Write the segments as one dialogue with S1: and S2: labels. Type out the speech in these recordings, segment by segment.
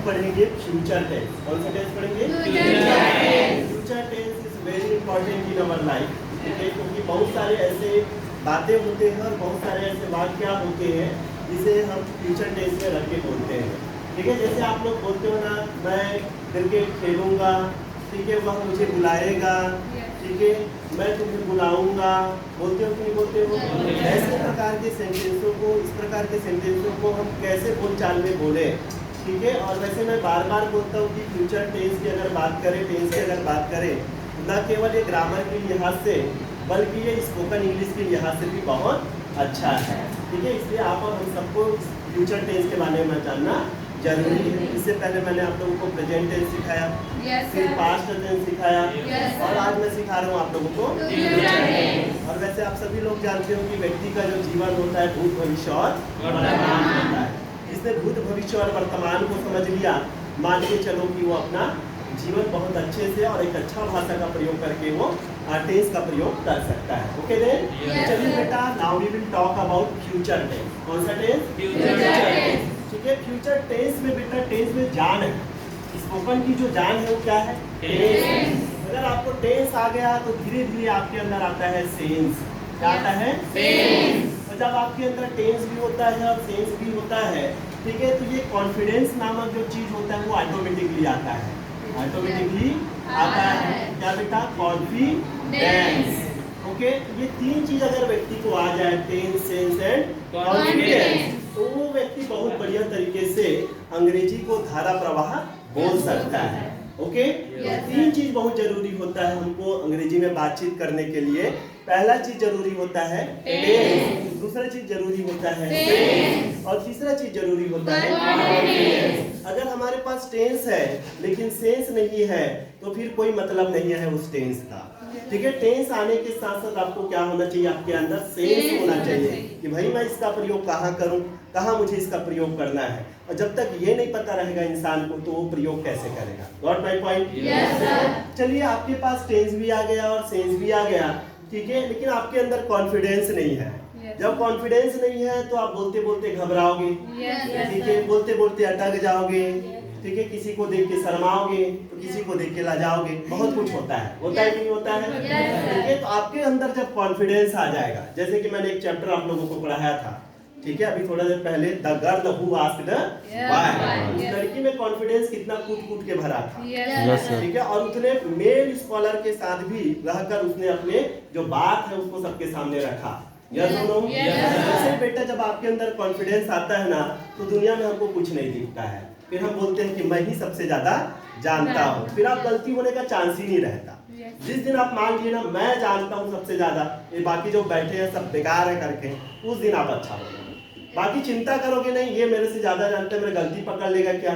S1: पढ़ेंगे future tense. कौन सा टेंस पढ़ेंगे? Future tense is very important in our life. ठीक है, क्योंकि बहुत सारे ऐसे बातें होते हैं और बहुत सारे ऐसे वाक्य होते हैं जिसे हम फ्यूचर टेंस में रख के बोलते हैं। ठीक है, जैसे आप लोग बोलते हो ना, मैं क्रिकेट खेलूंगा, ठीक है, वह मुझे बुलाएगा, ठीक है, मैं तुम्हें बुलाऊंगा, बोलते हो कि नहीं बोलते हो? ऐसे प्रकार के सेंटेंसों को, इस प्रकार के सेंटेंसों को हम कैसे बोलचाल में बोले? ठीक है, और वैसे मैं बार बार बोलता हूँ कि फ्यूचर टेंस की अगर बात करें, टेंस की अगर बात करें, न केवल ये ग्रामर के लिहाज से बल्कि ये स्पोकन इंग्लिश के लिहाज से भी बहुत अच्छा है। ठीक है, इसलिए आप और हम सबको फ्यूचर टेंस के बारे में जानना जरूरी है। इससे पहले मैंने आप लोगों को प्रेजेंट टेंस सिखाया, फिर पास्ट टेंस सिखाया, और आज मैं सिखा रहा हूँ आप लोगों को फ्यूचर टेंस। और वैसे आप सभी लोग जानते हो कि व्यक्ति का जो जीवन होता है भूत भविष्य और वर्तमान होता है। जिसने भूत भविष्य और वर्तमान को समझ लिया, मान के चलो कि वो अपना जीवन बहुत अच्छे से और एक अच्छा भाषा का प्रयोग करके वो टेंस का प्रयोग कर सकता है। ओके देन, चलिए बेटा, now we will talk about future tense. कौन सा टेंस? Future tense. ठीक है, फ्यूचर टेंस में बेटा, टेंस में जान है। स्पोकन की जो जान है वो क्या है? टेंस। अगर आपको टेंस आ गया तो धीरे धीरे आपके अंदर आता है सेंस। क्या आता है? सेंस। और जब आपके अंदर टेंस भी होता है और सेंस भी होता है, ठीक है, तो ये कॉन्फिडेंस नामक जो चीज होता है वो ऑटोमेटिकली आता है। ऑटोमेटिकली आता है। क्या बेटा? कॉन्फिडेंस। ओके, ये तीन चीज अगर व्यक्ति को आ जाए, टेंस, सेंस एंड कॉन्फिडेंस, तो वो व्यक्ति बहुत बढ़िया तरीके से अंग्रेजी को धारा प्रवाह बोल सकता है। ओके, तीन चीज बहुत जरूरी होता है हमको अंग्रेजी में बातचीत करने के लिए। पहला चीज जरूरी होता है टेंस, दूसरा चीज जरूरी होता है सेंस, और तीसरा चीज जरूरी होता है कॉन्फिडेंस। अगर हमारे पास टेंस है लेकिन सेंस नहीं है तो फिर कोई मतलब नहीं है उस टेंस का। ठीक है, टेंस आने के साथ साथ आपको क्या होना चाहिए? आपके अंदर सेंस होना चाहिए कि भाई मैं इसका प्रयोग कहाँ करूँ, कहाँ मुझे इसका प्रयोग करना है। और जब तक ये नहीं पता रहेगा इंसान को तो वो प्रयोग कैसे करेगा? Got my point? चलिए, आपके पास टेंस भी आ गया और सेंस भी आ गया, ठीक है, लेकिन आपके अंदर कॉन्फिडेंस नहीं है। जब कॉन्फिडेंस नहीं है तो आप बोलते बोलते घबराओगे, ठीक है, बोलते बोलते अटक जाओगे, ठीक है, किसी को देख के शर्माओगे, तो किसी को देख के लाजाओगे, बहुत कुछ होता है कि नहीं होता है? ठीक है, तो आपके अंदर जब कॉन्फिडेंस आ जाएगा, जैसे कि मैंने एक चैप्टर आप लोगों को पढ़ाया था, ठीक है, अभी थोड़ा देर पहले, the girl who asked why. उस लड़की में कॉन्फिडेंस कितना कूट कूट के भरा था, ठीक है, और उसने मेल स्कॉलर के साथ भी रहकर उसने अपने जो बात है उसको सबके सामने रखा। वैसे बेटा, जब आपके अंदर कॉन्फिडेंस आता है ना तो दुनिया में हमको कुछ नहीं दिखता है। फिर हम बोलते हैं कि मैं ही सबसे ज्यादा जानता हूँ, फिर आप गलती होने का चांस ही नहीं रहता। जिस दिन आप मान लिए ना मैं जानता हूँ सबसे ज्यादा, ये बाकी जो बैठे हैं सब बेकार है करके, उस दिन आप अच्छा होगा। बाकी चिंता करोगे नहीं, ये मेरे से ज्यादा जानता है, मेरी गलती पकड़ लेगा क्या,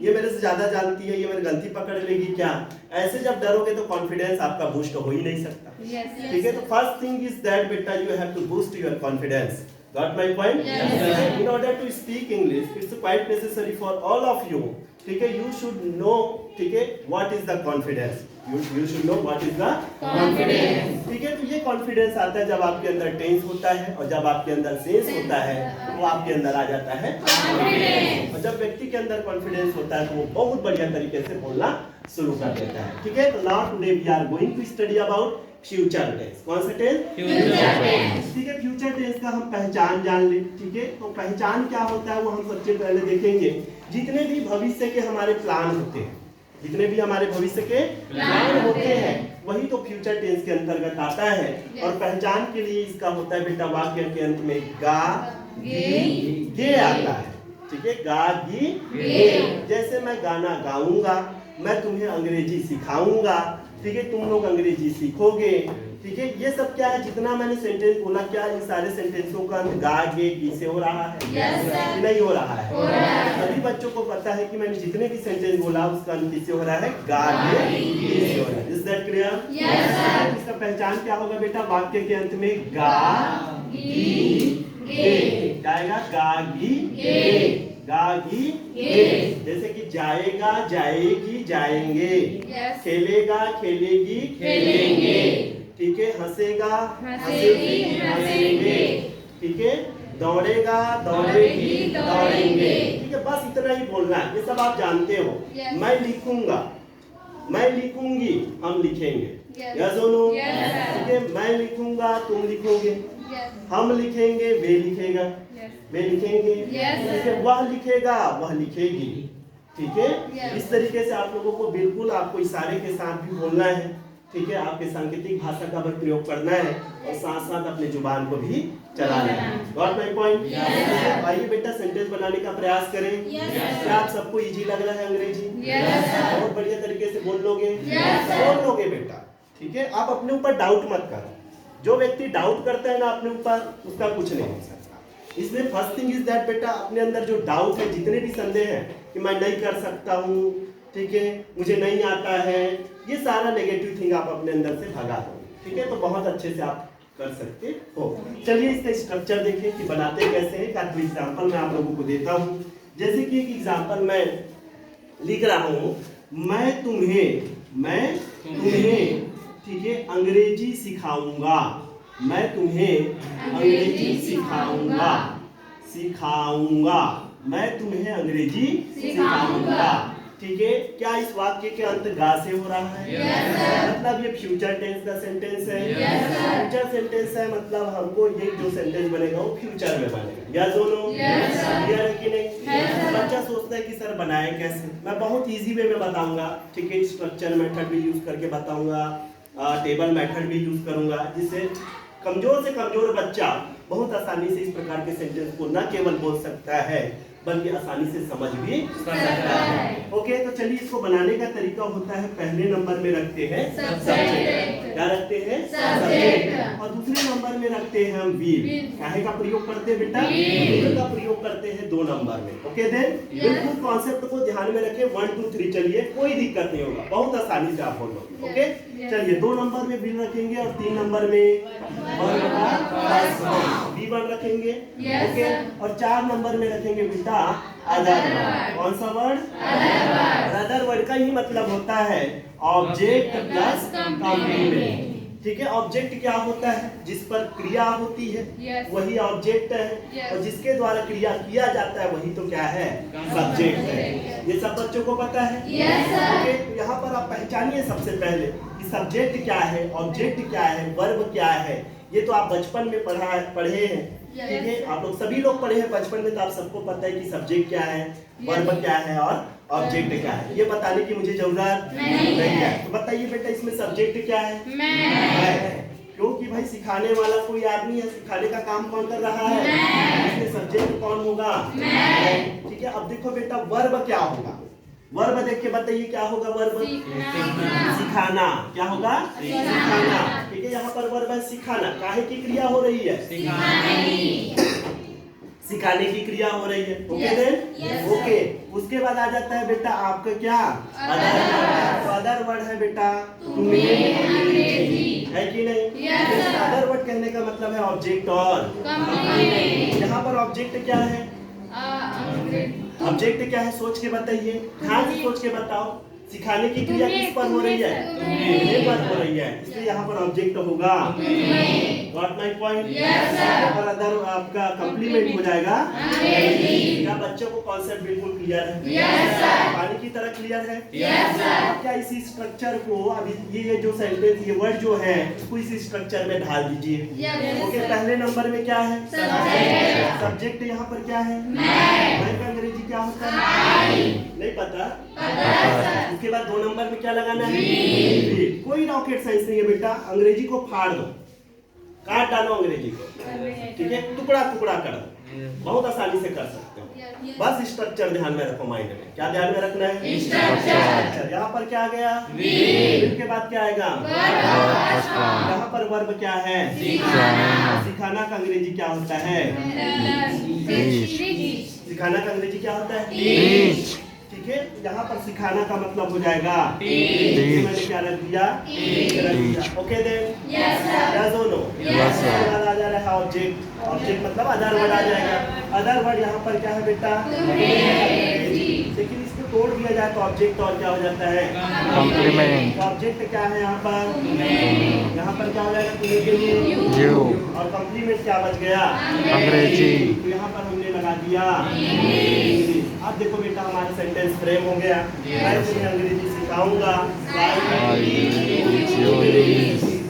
S1: ये मेरे से ज्यादा जानती है, ये मेरी गलती पकड़ लेगी क्या, ऐसे जब डरोगे तो कॉन्फिडेंस आपका बूस्ट हो ही नहीं सकता। ठीक है, तो फर्स्ट थिंग इज दैट बेटा, you have to boost your confidence. Got my point? In order to speak English, it's quite necessary for all of you. ठीक है, you should know, ठीक है, what is the confidence. You should know what is the confidence. ठीक है, तो ये confidence आता है जब आपके अंदर टेंस होता है, और जब आपके अंदर सेंस होता है तो आपके अंदर आ जाता है कॉन्फिडेंस। और जब व्यक्ति के अंदर कॉन्फिडेंस होता है तो वो बहुत बढ़िया तरीके से बोलना शुरू कर देता है। ठीक है, तो now today we are going to study about future tense. कौन सा टेंस? Future tense. ठीक है, फ्यूचर टेंस का हम पहचान जान ले। ठीक है, तो पहचान क्या होता है वो हम सबसे पहले देखेंगे। जितने भी भविष्य के हमारे प्लान होते हैं, जितने भी हमारे भविष्य के प्लान होते हैं, वही तो फ्यूचर टेंस के अंतर्गत आता है। और पहचान के लिए इसका होता है बेटा, वाक्य के अंत में गा गी गे आता है। ठीक है, गा गी गे। जैसे मैं गाना गाऊंगा, मैं तुम्हें अंग्रेजी सिखाऊंगा, ठीक है, तुम लोग अंग्रेजी सीखोगे। ठीक है, ये सब क्या है, जितना मैंने सेंटेंस बोला, क्या इन सारे सेंटेंसों का अंत गा गे गी से हो रहा है? नहीं हो रहा है। सभी बच्चों को पता है कि मैंने जितने भी सेंटेंस बोला उसका अंत किससे हो रहा है? गा गे गी से हो रहा है। Is that clear? इसका पहचान क्या होगा बेटा? वाक्य के अंत में गा गी गे क्या आएगा? गा गी गे, गा गी गे। जैसे कि जाएगा जाएगी जाएंगे, खेलेगा खेलेगी खेलेंगे, ठीक है, हंसेगा हंसेगी हंसेंगे, ठीक है, दौड़ेगा, दौड़ेगी, दौड़ेंगे। ठीक है, बस इतना ही बोलना है, ये सब आप जानते हो। मैं लिखूंगा, मैं लिखूंगी, हम लिखेंगे। यस और नो? ठीक है, मैं लिखूंगा, तुम लिखोगे। हम लिखेंगे, वे लिखेगा, वे लिखेंगे। ठीक है, वह लिखेगा, वह लिखेगी। ठीक है, इस तरीके से आप लोगों को बिल्कुल आपको इशारे के साथ भी बोलना है। ठीक है, आपके सांकेतिक भाषा का भी प्रयोग करना है और साथ साथ अपने जुबान को भी चलाना है। Got my point? आइए बेटा सेंटेंस बनाने का प्रयास करें। क्या आप सबको इजी लग रहा है अंग्रेजी? बहुत बढ़िया तरीके से बोल लोगे? बोल लोगे बेटा। ठीक है, आप अपने ऊपर डाउट मत करो। जो व्यक्ति डाउट करता है ना अपने ऊपर, उसका कुछ नहीं हो सकता। इसलिए फर्स्ट थिंग इज दैट बेटा, अपने अंदर जो डाउट है, जितने भी संदेह है कि मैं नहीं कर सकता हूँ, ठीक है, मुझे नहीं आता है, ये सारा नेगेटिव थिंग आप अपने अंदर से भगा दो। ठीक है, तो बहुत अच्छे से आप कर सकते हो। चलिए इसका स्ट्रक्चर देखें कि बनाते कैसे हैं। काफी एग्जांपल मैं आप लोगों को देता हूँ। जैसे कि एक एग्जांपल मैं लिख रहा हूँ, मैं तुम्हें, ठीक है, अंग्रेजी सिखाऊंगा। मैं तुम्हें अंग्रेजी सिखाऊंगा, मैं तुम्हें अंग्रेजी सिखाऊंगा। ठीक है, क्या इस वाक्य के अंत गा से हो रहा है? मतलब ये फ्यूचर टेंस का सेंटेंस है। फ्यूचर सेंटेंस है, मतलब हमको ये जो सेंटेंस बनेगा वो फ्यूचर में बनेगा। या दोनों क्लियर है कि नहीं? बच्चा सोचता है कि सर बनाए कैसे, मैं बहुत इजी वे में बताऊंगा। ठीक है, स्ट्रक्चर मेथड भी यूज करके बताऊंगा, टेबल मेथड भी यूज करूंगा, जिससे कमजोर से कमजोर बच्चा बहुत आसानी से इस प्रकार के सेंटेंस को न केवल बोल सकता है बल्कि आसानी से समझ भी सकता है। ओके, तो चलिए इसको बनाने का तरीका होता है, पहले नंबर में रखते हैं सब्जेक्ट। क्या रखते हैं? सब्जेक्ट। और दूसरे नंबर में रखते हैं हम will। काहे का प्रयोग करते हैं बेटा? will का प्रयोग करते हैं 2 नंबर में। ओके देन, बिल्कुल कॉन्सेप्ट को ध्यान में रखें। 1 2 3 चलिए, कोई दिक्कत नहीं होगा, बहुत आसानी से आप बोलोगे। ओके, चलिए 2 नंबर में will रखेंगे और 3 नंबर में वर्ब का V1 रखेंगे। ओके, और 4 नंबर में रखेंगे बेटा अदर वर्ड। कौन सा वर्ड? अदर वर्ड का ही मतलब होता है ऑब्जेक्ट प्लस कॉम्प्लीमेंट। ठीक है, ऑब्जेक्ट क्या होता है? जिस पर क्रिया होती है वही ऑब्जेक्ट है, और जिसके द्वारा क्रिया किया जाता है वही तो क्या है? सब्जेक्ट है। ये सब बच्चों को पता है? ओके, तो यहाँ पर आप पहचानिए सबसे पहले कि सब्जेक्ट क्या है, ऑब्जेक्ट क्या है, वर्ब क्या है। ये तो आप बचपन में पढ़े हैं। ठीक है, आप लोग सभी लोग पढ़े हैं बचपन में, तो आप सबको पता है कि सब्जेक्ट क्या है, वर्ब क्या है और ऑब्जेक्ट क्या है। ये बताने की मुझे जरूरत नहीं है। तो बताइए बेटा, इसमें सब्जेक्ट क्या है? मैं। क्योंकि भाई सिखाने वाला कोई आदमी है, सिखाने का काम कौन कर रहा है? इसमें सब्जेक्ट कौन होगा? ठीक है, अब देखो बेटा वर्ब क्या होगा। वर्ब देख के बताइए क्या होगा? वर्ब सिखाना। क्या होगा? सिखाना। ठीक है, यहाँ पर वर्ब है सिखाना। काहे की क्रिया हो रही है? सिखाने की क्रिया हो रही है। ओके देन, ओके, उसके बाद आ जाता है बेटा आपका क्या? Other word. तो अदर वर्ड है बेटा तुम्हें अंग्रेजी, है कि नहीं? अदर वर्ड कहने का मतलब है ऑब्जेक्ट और कॉम्प्लीमेंट। यहाँ पर ऑब्जेक्ट क्या है? ऑब्जेक्ट क्या है? सोच के बताइए, ध्यान से सोच के बताओ। सिखाने की क्रिया किस पर हो रही है? तुम्हें पर हो रही है, इसलिए यहाँ पर ऑब्जेक्ट होगा। Got my point? यहाँ पर अदर आपका कॉम्प्लीमेंट हो जाएगा। क्या बच्चों को कॉन्सेप्ट बिल्कुल क्लियर है? पानी की तरह क्लियर है? क्या इसी स्ट्रक्चर को अभी ये जो सेंटेंस, ये वर्ड जो है, इसको इसी स्ट्रक्चर में ढाल दीजिए। ओके, पहले नंबर में क्या है? सब्जेक्ट। यहाँ पर क्या है? मैं का अंग्रेजी क्या होता है? नहीं पता? उसके बाद 2 नंबर में क्या लगाना है? कोई रॉकेट साइंस नहीं है बेटा, अंग्रेजी को फाड़ दो, काट डालो अंग्रेजी को। ठीक है, टुकड़ा टुकड़ा कर दो, बहुत आसानी से कर सकते हो। बस स्ट्रक्चर ध्यान में रखो, माइंड में क्या ध्यान में रखना है? स्ट्रक्चर। यहाँ पर क्या आ गया? will के बाद क्या आएगा? यहाँ पर वर्ब क्या है? सिखाना का अंग्रेजी क्या होता है? सिखाना का अंग्रेजी क्या होता है? ठीक है, यहाँ पर सिखाना का मतलब हो जाएगा मैंने क्या रख दिया? ओके देन, यस और नो? उसके बाद आ जा रहा है ऑब्जेक्ट। ऑब्जेक्ट मतलब अदर वर्ड आ जाएगा। अदर वर्ड यहाँ पर क्या है बेटा? लेकिन इसके तोड़ दिया जाए तो ऑब्जेक्ट और क्या हो जाता है?
S2: कॉम्प्लीमेंट।
S1: ऑब्जेक्ट क्या है यहाँ पर? क्या हो जाएगा तुम्हें के लिए?
S2: यू।
S1: और कॉम्प्लीमेंट क्या बच गया?
S2: अंग्रेजी।
S1: तो यहाँ पर हमने लगा दिया इंग्लिश। अब देखो बेटा हमारा सेंटेंस फ्रेम हो गया। मैं तुम्हें अंग्रेजी सिखाऊंगा।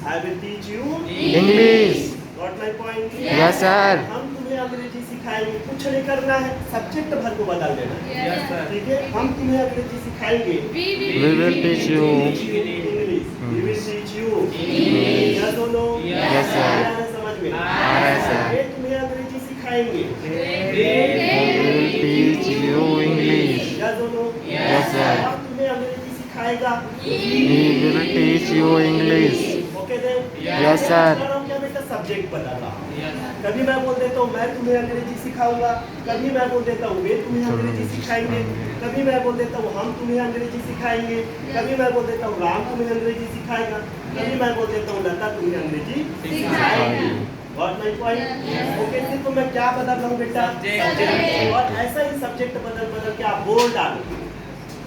S1: I will teach you
S2: English.
S1: Got my point?
S2: Yes sir.
S1: हम तुम्हें अंग्रेजी सिखाएंगे, कुछ नहीं करना है, सब्जेक्ट भर को बदल देना है। ठीक है, हम तुम्हें अंग्रेजी सिखाएंगे।
S2: We will teach you
S1: English. We will teach you yes or no?
S2: Yes, sir.
S1: आ रहा है समझ में?
S2: आ रहा है सर।
S1: ये तुम्हें अंग्रेजी सिखाएंगे।
S2: We will teach you English.
S1: Yes or no?
S2: Yes, sir.
S1: अब तुम्हें अंग्रेजी सिखाएगा।
S2: We will teach you English.
S1: Okay then?
S2: Yes, sir.
S1: क्या बेटा सब्जेक्ट बदल रहा हूँ। कभी मैं बोल देता हूँ मैं तुम्हें अंग्रेजी सिखाऊंगा, कभी मैं बोल देता हूँ वे तुम्हें अंग्रेजी सिखाएंगे, कभी मैं बोल देता हूँ हम तुम्हें अंग्रेजी सिखाएंगे, कभी मैं बोल देता हूँ राम तुम्हें अंग्रेजी सिखाएगा, कभी मैं बोल देता हूँ लता तुम्हें अंग्रेजी सिखाएगी। Got my point? ओके, देखो मैं क्या बदल रहा हूँ बेटा? सब्जेक्ट। और ऐसा ही सब्जेक्ट बदल बदल के आप बोल डालो,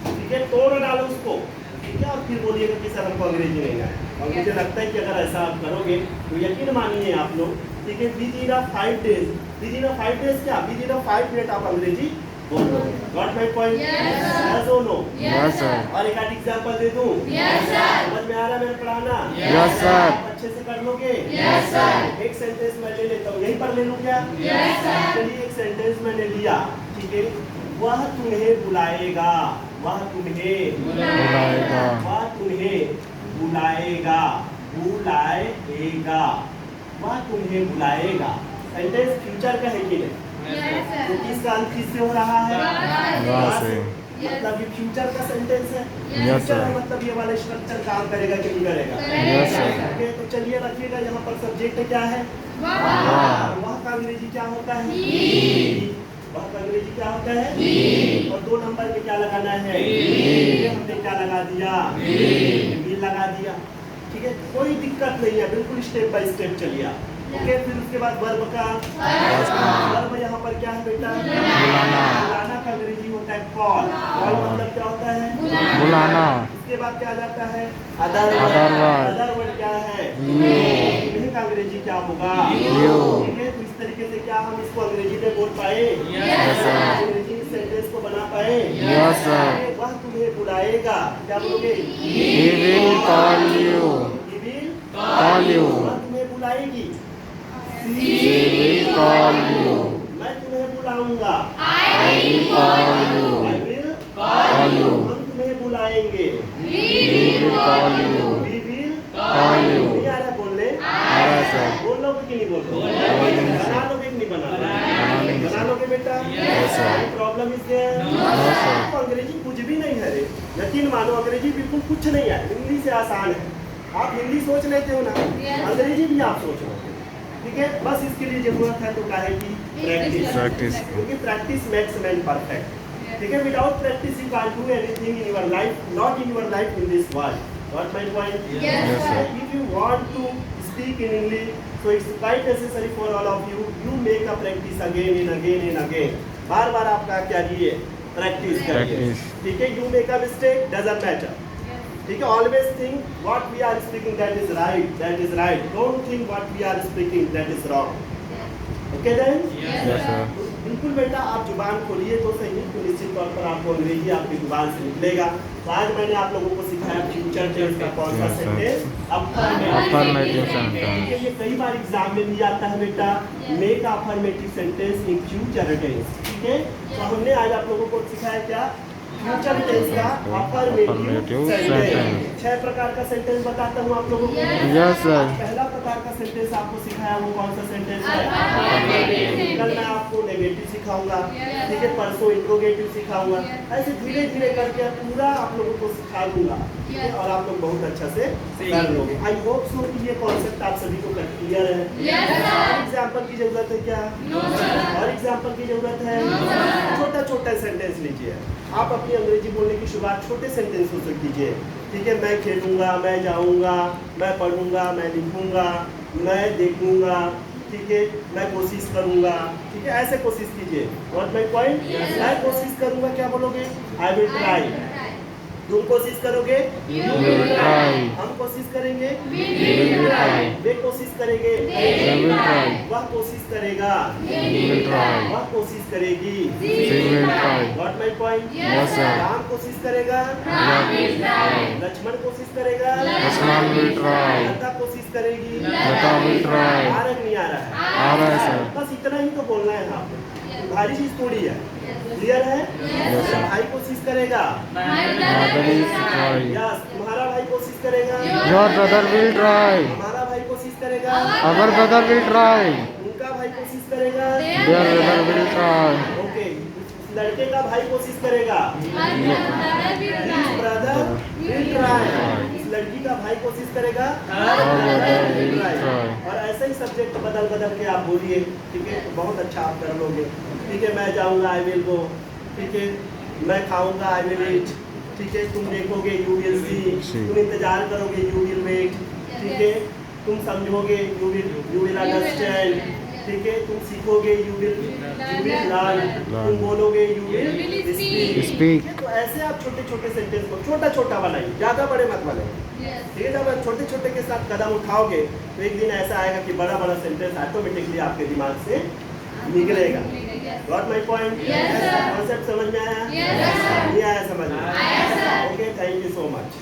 S1: ठीक है, तोड़ डालो उसको, ठीक है, और फिर बोलिएगा कि सर हमको अंग्रेजी नहीं आए। और मुझे लगता है कि अगर ऐसा आप करोगे तो यकीन मानिए आप लोग, ठीक है, विदिन 5 डेज, विदिन 5 डेज क्या, विदिन 5 मिनट आप अंग्रेजी बोल लोगे। Got my point? यस और नो?
S2: Yes sir.
S1: और एक आध एग्जांपल दे दूं? Yes sir. समझ में आ रहा है मेरा पढ़ाना?
S2: Yes sir.
S1: आप अच्छे से कर लोगे? Yes sir. एक सेंटेंस मैं ले लेता हूँ, यहीं पर ले लूँ क्या? Yes sir. चलिए एक सेंटेंस मैंने लिया, ठीक है, वह तुम्हें बुलाएगा, वह तुम्हें
S2: बुलाएगा,
S1: वह तुम्हें बुलाएगा, बुलाएगा, वह तुम्हें बुलाएगा। सेंटेंस फ्यूचर का है कि नहीं? तो किसका अंत किससे हो रहा है?
S2: वहाँ से।
S1: मतलब ये फ्यूचर का सेंटेंस है।
S2: Yes
S1: future
S2: sir.
S1: मतलब ये वाला स्ट्रक्चर काम करेगा कि नहीं करेगा?
S2: Yes sir.
S1: ओके, तो चलिए रखिएगा, यहाँ पर सब्जेक्ट क्या है?
S2: वाह।
S1: वह का अंग्रेजी क्या होता है? वह का अंग्रेजी क्या होता है? और 2 नंबर में क्या लगाना है? हमने क्या लगा दिया? भी लगा दिया, ठीक है, कोई दिक्कत नहीं है, बिल्कुल स्टेप बाय स्टेप चलिए आप। ओके, फिर उसके बाद वर्ब का, वर्ब यहाँ पर क्या है बेटा?
S2: बुलाना।
S1: बुलाना का अंग्रेजी होता है कॉल। कॉल मतलब क्या होता है?
S2: बुलाना।
S1: इसके बाद क्या जाता है? Other
S2: Other word।
S1: Other word क्या है?
S2: You।
S1: इन्हीं का अंग्रेजी क्या होगा?
S2: You।
S1: ठीक है, तो इस तरीके से क्या हम इसको अंग्रेजी में बोल पाए?
S2: Yes, sir।
S1: अंग्रेजी सेंटेंस को बना पाए?
S2: Yes, sir।
S1: वह तुम्हें बुलाएगा, क्या बोलोगे?
S2: He will call you।
S1: He will
S2: Call you।
S1: वह तुम्हें बुलाएगी।
S2: She will call you।
S1: मैं तुम्हें बुलाऊंगा।
S2: I will call you।
S1: I will
S2: Call you।
S1: हम तुम्हें बुलाएंगे।
S2: We will call you।
S1: We will
S2: Call you।
S1: नहीं आ रहा बोलने?
S2: आ रहा है सर।
S1: बोल लोगे कि नहीं बोल लोगे?
S2: बोलेंगे सर।
S1: बना लोगे कि नहीं बना
S2: बना लेंगे
S1: बना
S2: सर।
S1: लोगे बेटा?
S2: Yes, sir।
S1: प्रॉब्लम इससे
S2: No, sir।
S1: अंग्रेजी कुछ भी नहीं है रे, यकीन मानो अंग्रेजी बिल्कुल कुछ नहीं है, हिंदी से आसान है। आप हिंदी सोच लेते हो ना, अंग्रेजी भी आप सोच लो, ठीक है, बस इसके लिए जरूरत है तो क्या है कि प्रैक्टिस, क्योंकि प्रैक्टिस मेक्स मैन परफेक्ट, ठीक है, without practice you can't do anything in your life, not in your life in this world. Got my point?
S2: Yes, sir।
S1: If you want to speak in English, so it's quite necessary for all of you, you make a practice again and again and again. बार बार आपका क्या करिए? Practice करिए,
S2: Practice।
S1: ठीक है, you make a mistake doesn't matter, ठीक है, always think what we are speaking that is right, don't think what we are speaking that is wrong, okay then?
S2: Yes, sir।
S1: बिल्कुल बेटा, आप जुबान खोलिए तो सही, तो निश्चित तौर पर आपको अंग्रेजी आपकी जुबान से निकलेगा। तो आज मैंने आप लोगों को सिखाया फ्यूचर टेंस का कौन सा
S2: Yes, sir।
S1: सेंटेंस?
S2: Affirmative
S1: ठीक
S2: sentence।
S1: है, ये कई बार एग्जाम में भी आता है बेटा, make affirmative sentence in future tense, ठीक है, तो हमने आज आप लोगों को सिखाया क्या? फ्यूचर टेंस का अफर्मेटिव
S2: Affirmative
S1: सेंटेंस।
S2: sentence।
S1: 6 प्रकार का सेंटेंस बताता हूँ आप लोगों को।
S2: Yes, sir।
S1: पहला प्रकार का सेंटेंस आपको सिखाया वो कौन सा सेंटेंस है? कल मैं आपको नेगेटिव सिखाऊंगा, ठीक है, परसों इंट्रोगेटिव सिखाऊंगा, ऐसे धीरे धीरे करके पूरा आप लोगों को सिखा दूंगा, ठीक है, और आप लोग बहुत अच्छा से कर लोगे। आई होप सो कि ये कॉन्सेप्ट आप सभी को क्लियर है। और एग्जाम्पल की जरूरत है क्या? और एग्जाम्पल की जरूरत है? छोटा छोटा सेंटेंस लीजिए, आप अपनी अंग्रेजी बोलने की शुरुआत छोटे सेंटेंस से कीजिए, ठीक है, मैं खेलूंगा, मैं जाऊंगा, मैं पढ़ूंगा, मैं लिखूंगा, मैं देखूंगा, ठीक है, मैं कोशिश करूंगा, ठीक है, ऐसे कोशिश कीजिए। व्हाट माय पॉइंट, मैं कोशिश करूंगा, क्या बोलोगे, आई विल ट्राई। तुम कोशिश करोगे,
S2: You will try.
S1: हम कोशिश करेंगे,
S2: We will try.
S1: वे कोशिश करेंगे,
S2: They will try.
S1: वह कोशिश करेगा,
S2: We will try.
S1: वह कोशिश करेगी।
S2: She will try.
S1: What my point,
S2: Yes, sir.
S1: Ram कोशिश करेगा,
S2: Ram will try.
S1: लक्ष्मण कोशिश करेगा,
S2: Lakshman will try.
S1: लता कोशिश करेगी,
S2: Lata will try.
S1: आरग नहीं आ रहा है,
S2: आ रहा है सर।
S1: बस इतना ही तो बोलना है आपको, भारी चीज थोड़ी है। क्लियर है?
S2: Yes, sir.
S1: भाई कोशिश करेगा,
S2: Mother is try.
S1: यस, तुम्हारा भाई कोशिश करेगा,
S2: Your brother will try.
S1: हमारा भाई कोशिश करेगा,
S2: Our brother will try.
S1: उनका भाई कोशिश करेगा,
S2: Their brother will try.
S1: Okay, उस लड़के का भाई कोशिश करेगा, ब्रदर विल ट्राई, इस लड़की का भाई कोशिश करेगा,
S2: brother will try.
S1: और ऐसे ही सब्जेक्ट बदल बदल के आप बोलिए, ठीक है, तो बहुत अच्छा आप कर लोगे। ठीक है, मैं जाऊंगा, आई विल गो, ठीक है, मैं खाऊंगा, आई विल ईट, ठीक है, तुम देखोगे, यू विल सी, तुम इंतजार करोगे, यू विल वेट, ठीक है, तुम समझोगे, यू विल अंडरस्टैंड, ठीक है, तुम सीखोगे, यू विल लर्न, तुम बोलोगे, यू विल स्पीक।
S2: Speak.
S1: तो ऐसे आप छोटे छोटे सेंटेंस को छोटा छोटा बनाइए, ज्यादा बड़े मत बनाइए, ठीक है। जब आप छोटे छोटे के साथ कदम उठाओगे तो एक दिन ऐसा आएगा कि बड़ा बड़ा सेंटेंस ऑटोमेटिकली आपके दिमाग से निकलेगा। गॉट माय पॉइंट, कॉन्सेप्ट समझ में आया? नहीं आया समझ में? Okay, thank you so much.